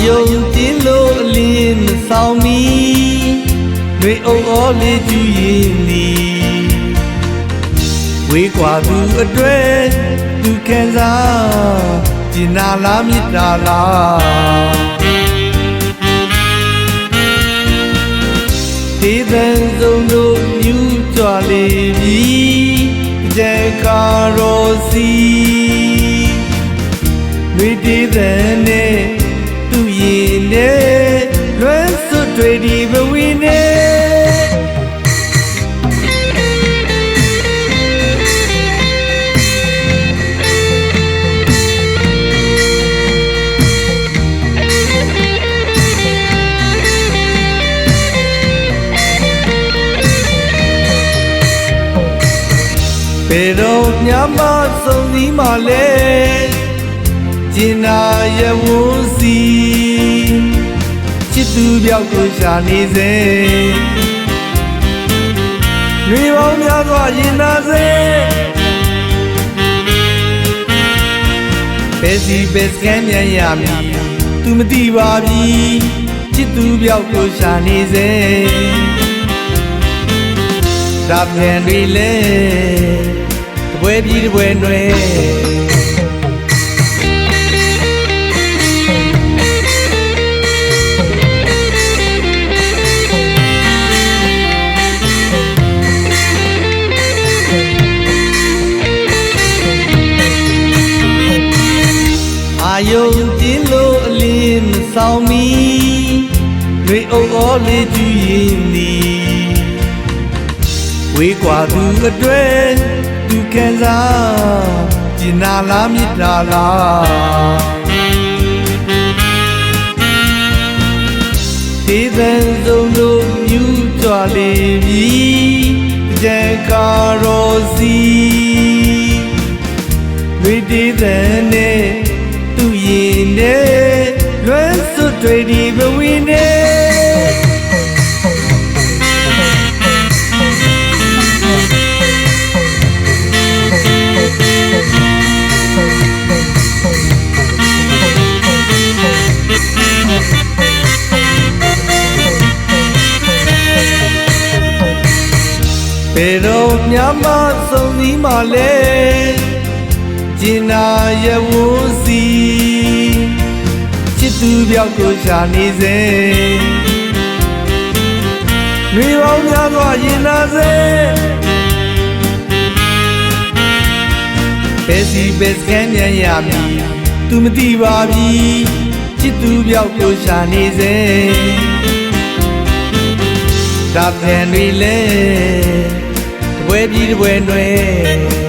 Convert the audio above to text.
ယုံတင်လို့အလင်းမဆောင်မီတွေအုပ်အောလေးကျူရင်ဒီဝေးကွာသူအတွက်သူခံစားကျင်နာလားမြစ်တာလားဒေသံဆုံးတို့မြူးကြွလေပြီကြဲကာရောစီတွေဒေသံနဲ့သူရင်နဲ့လွမ်းစွတ်တွေဒီဘဝင်းနဲ့ဘယ်တော့ညမဆုံးစည်းမှလဲကျင်နာရဝန်းစီချစ်သူပြောက်ကိုရှာနေစေတွေပေါင်းများစွာရင်နာစေဘယ်စီဘယ်စကန်မြန်ရမည်သူမသိပါပြီချစ်သူပြောက်ကိုရှာနေစေဒါပြန်တွေလဲဘွယ်ပြီးဘွယ်တွေယုံတင်လို့အလင်းမဆောင်မီတွေအုပ်အောလေးကျူရင်ဒီဝေးကွာသူအတွက်သူခံစားကျင်နာလားမြစ်တာလားဒေသံဆုံးတို့မြူးကြွလေပြီကြဲကာရောစီတွေဒေသံနဲ့သူရင်နဲ့လွမ်းစွတ်တွေဒီဘဝင်းနဲ့ဘယ်တော့ညမဆုံးစည်းမှလဲကျင်နာရဝန်းစီချစ်သူပြောက်ကိုရှာနေစေတွေပေါင်းများစွာရင်နာစေဘယ်စီဘယ်စကန်မြန်ရမည်သူမသိပါပြီချစ်သူပြောက်ကိုရှာနေစေဒါပြန်တွေလဲတပွဲပြီးတပွဲတွေ